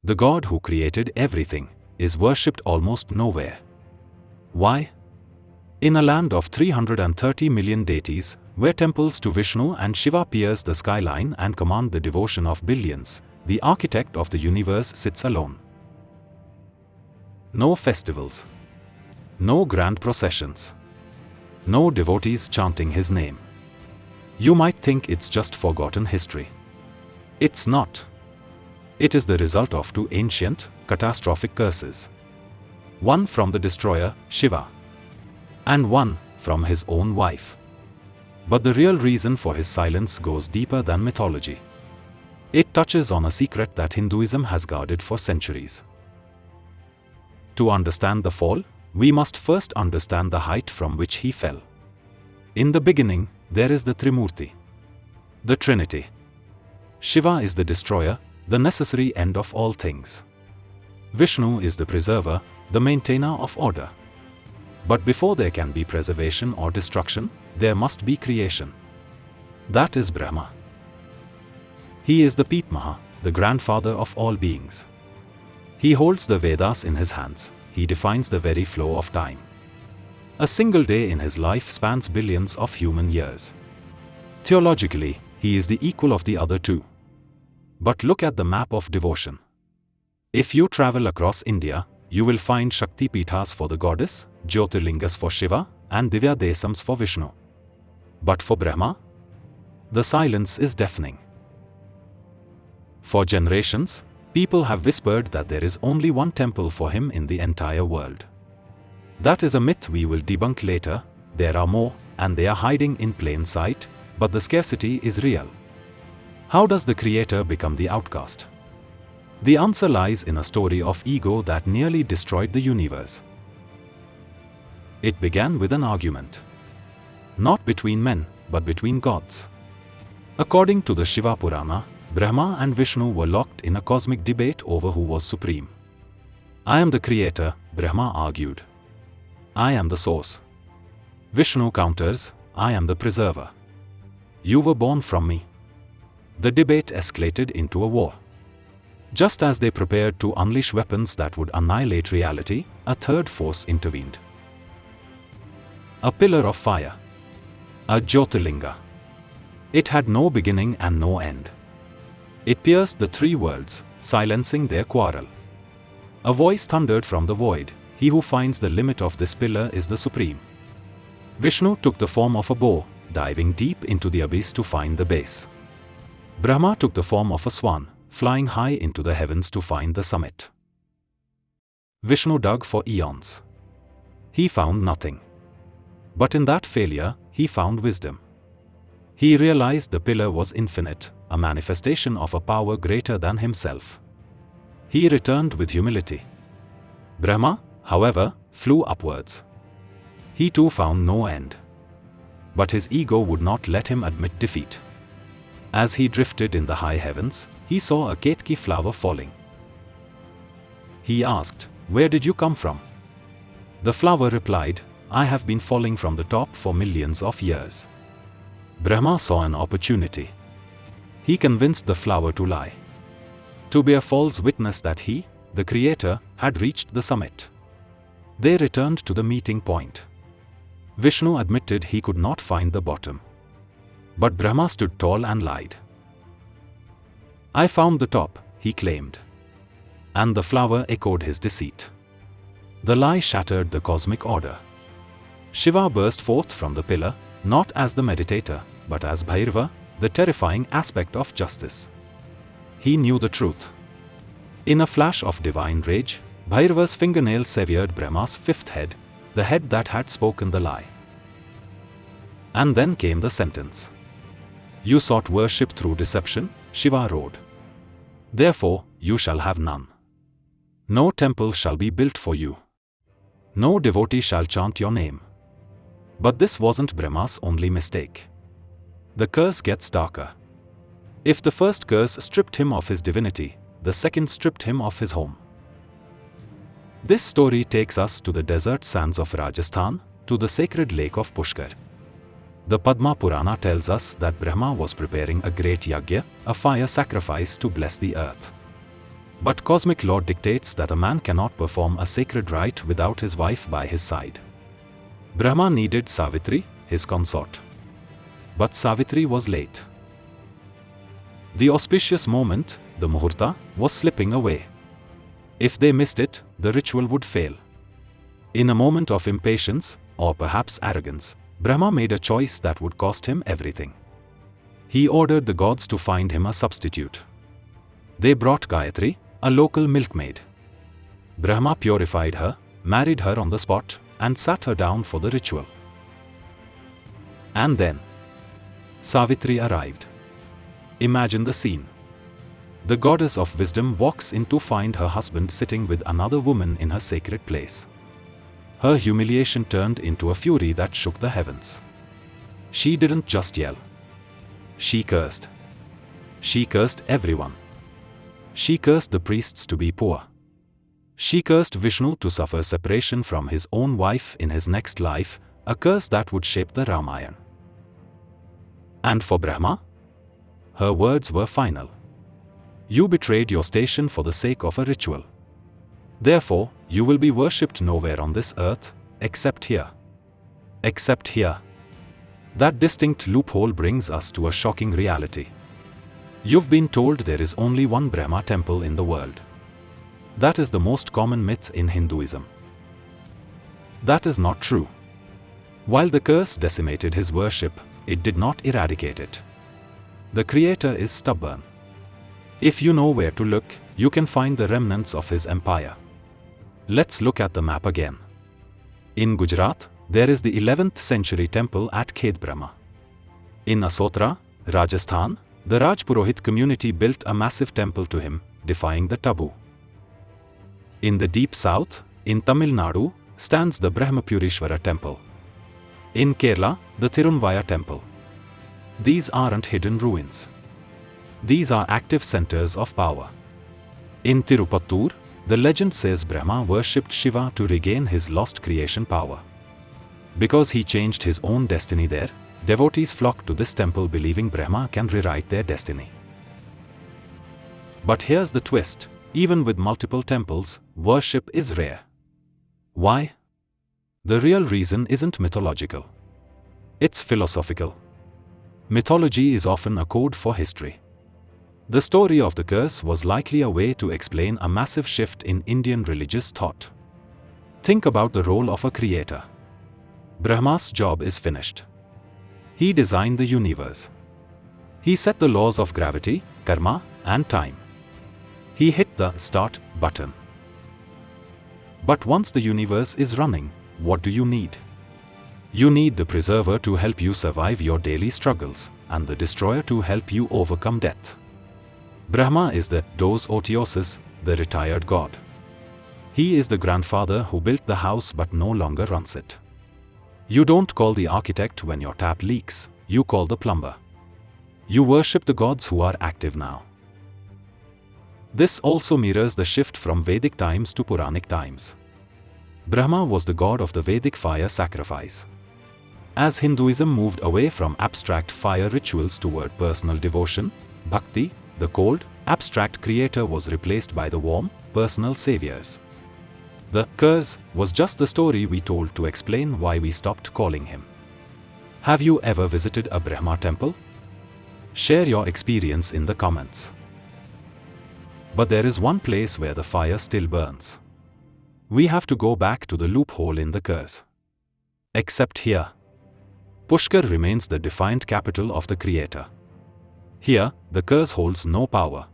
The God who created everything is worshipped almost nowhere. Why? In a land of 330 million deities, where temples to Vishnu and Shiva pierce the skyline and command the devotion of billions, the architect of the universe sits alone. No festivals. No grand processions. No devotees chanting his name. You might think it's just forgotten history. It's not. It is the result of two ancient, catastrophic curses. One from the destroyer, Shiva, and one from his own wife. But the real reason for his silence goes deeper than mythology. It touches on a secret that Hinduism has guarded for centuries. To understand the fall, we must first understand the height from which he fell. In the beginning, there is the Trimurti, the Trinity. Shiva is the destroyer, the necessary end of all things. Vishnu is the preserver, the maintainer of order. But before there can be preservation or destruction, there must be creation. That is Brahma. He is the Pitamaha, the grandfather of all beings. He holds the Vedas in his hands. He defines the very flow of time. A single day in his life spans billions of human years. Theologically, he is the equal of the other two. But look at the map of devotion. If you travel across India, you will find Shakti Pithas for the goddess, Jyotirlingas for Shiva, and Divya Desams for Vishnu. But for Brahma, the silence is deafening. For generations, people have whispered that there is only one temple for him in the entire world. That is a myth we will debunk later. There are more, and they are hiding in plain sight, but the scarcity is real. How does the creator become the outcast? The answer lies in a story of ego that nearly destroyed the universe. It began with an argument. Not between men, but between gods. According to the Shiva Purana, Brahma and Vishnu were locked in a cosmic debate over who was supreme. I am the creator, Brahma argued. I am the source. Vishnu counters, I am the preserver. You were born from me. The debate escalated into a war. Just as they prepared to unleash weapons that would annihilate reality, a third force intervened. A pillar of fire. A Jyotirlinga. It had no beginning and no end. It pierced the three worlds, silencing their quarrel. A voice thundered from the void, he who finds the limit of this pillar is the supreme. Vishnu took the form of a bow, diving deep into the abyss to find the base. Brahma took the form of a swan, flying high into the heavens to find the summit. Vishnu dug for eons. He found nothing. But in that failure, he found wisdom. He realized the pillar was infinite, a manifestation of a power greater than himself. He returned with humility. Brahma, however, flew upwards. He too found no end. But his ego would not let him admit defeat. As he drifted in the high heavens, he saw a ketki flower falling. He asked, "Where did you come from?" The flower replied, "I have been falling from the top for millions of years." Brahma saw an opportunity. He convinced the flower to lie, to bear false witness that he, the creator, had reached the summit. They returned to the meeting point. Vishnu admitted he could not find the bottom. But Brahma stood tall and lied. "I found the top," he claimed. And the flower echoed his deceit. The lie shattered the cosmic order. Shiva burst forth from the pillar, not as the meditator, but as Bhairava, the terrifying aspect of justice. He knew the truth. In a flash of divine rage, Bhairava's fingernail severed Brahma's fifth head, the head that had spoken the lie. And then came the sentence. "You sought worship through deception," Shiva roared. "Therefore, you shall have none. No temple shall be built for you. No devotee shall chant your name." But this wasn't Brahma's only mistake. The curse gets darker. If the first curse stripped him of his divinity, the second stripped him of his home. This story takes us to the desert sands of Rajasthan, to the sacred lake of Pushkar. The Padma Purana tells us that Brahma was preparing a great yagya, a fire sacrifice to bless the earth. But cosmic law dictates that a man cannot perform a sacred rite without his wife by his side. Brahma needed Savitri, his consort. But Savitri was late. The auspicious moment, the Muhurta, was slipping away. If they missed it, the ritual would fail. In a moment of impatience, or perhaps arrogance, Brahma made a choice that would cost him everything. He ordered the gods to find him a substitute. They brought Gayatri, a local milkmaid. Brahma purified her, married her on the spot, and sat her down for the ritual. And then Savitri arrived. Imagine the scene. The goddess of wisdom walks in to find her husband sitting with another woman in her sacred place. Her humiliation turned into a fury that shook the heavens. She didn't just yell. She cursed. She cursed everyone. She cursed the priests to be poor. She cursed Vishnu to suffer separation from his own wife in his next life, a curse that would shape the Ramayana. And for Brahma, her words were final. You betrayed your station for the sake of a ritual. Therefore, you will be worshipped nowhere on this earth, except here. Except here. That distinct loophole brings us to a shocking reality. You've been told there is only one Brahma temple in the world. That is the most common myth in Hinduism. That is not true. While the curse decimated his worship, it did not eradicate it. The Creator is stubborn. If you know where to look, you can find the remnants of his empire. Let's look at the map again. In Gujarat, there is the 11th century temple at Khed Brahma. In Asotra, Rajasthan, the Rajpurohit community built a massive temple to him, defying the taboo. In the deep south, in Tamil Nadu, stands the Brahmapurishvara temple. In Kerala, the Tirunvaya temple. These aren't hidden ruins. These are active centers of power. In Tirupattur, the legend says Brahma worshipped Shiva to regain his lost creation power. Because he changed his own destiny there, devotees flock to this temple believing Brahma can rewrite their destiny. But here's the twist, even with multiple temples, worship is rare. Why? The real reason isn't mythological. It's philosophical. Mythology is often a code for history. The story of the curse was likely a way to explain a massive shift in Indian religious thought. Think about the role of a creator. Brahma's job is finished. He designed the universe. He set the laws of gravity, karma, and time. He hit the start button. But once the universe is running, what do you need? You need the preserver to help you survive your daily struggles, and the destroyer to help you overcome death. Brahma is the dos otioses, the retired god. He is the grandfather who built the house but no longer runs it. You don't call the architect when your tap leaks, you call the plumber. You worship the gods who are active now. This also mirrors the shift from Vedic times to Puranic times. Brahma was the god of the Vedic fire sacrifice. As Hinduism moved away from abstract fire rituals toward personal devotion, bhakti, the cold, abstract creator was replaced by the warm, personal saviors. The curse was just the story we told to explain why we stopped calling him. Have you ever visited a Brahma temple? Share your experience in the comments. But there is one place where the fire still burns. We have to go back to the loophole in the curse. Except here. Pushkar remains the defiant capital of the creator. Here, the curse holds no power.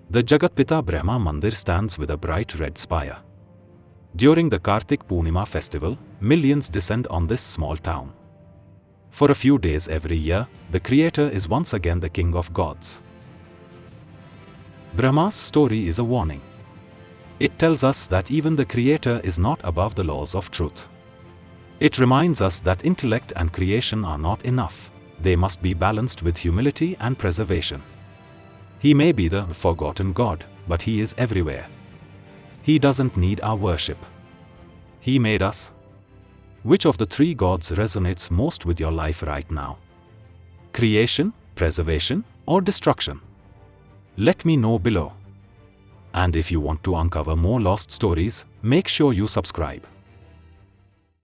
The Jagatpita Brahma Mandir stands with a bright red spire. During the Kartik Purnima festival, millions descend on this small town. For a few days every year, the creator is once again the king of gods. Brahma's story is a warning. It tells us that even the creator is not above the laws of truth. It reminds us that intellect and creation are not enough. They must be balanced with humility and preservation. He may be the forgotten God, but he is everywhere. He doesn't need our worship. He made us. Which of the three gods resonates most with your life right now? Creation, preservation, or destruction? Let me know below. And if you want to uncover more lost stories, make sure you subscribe.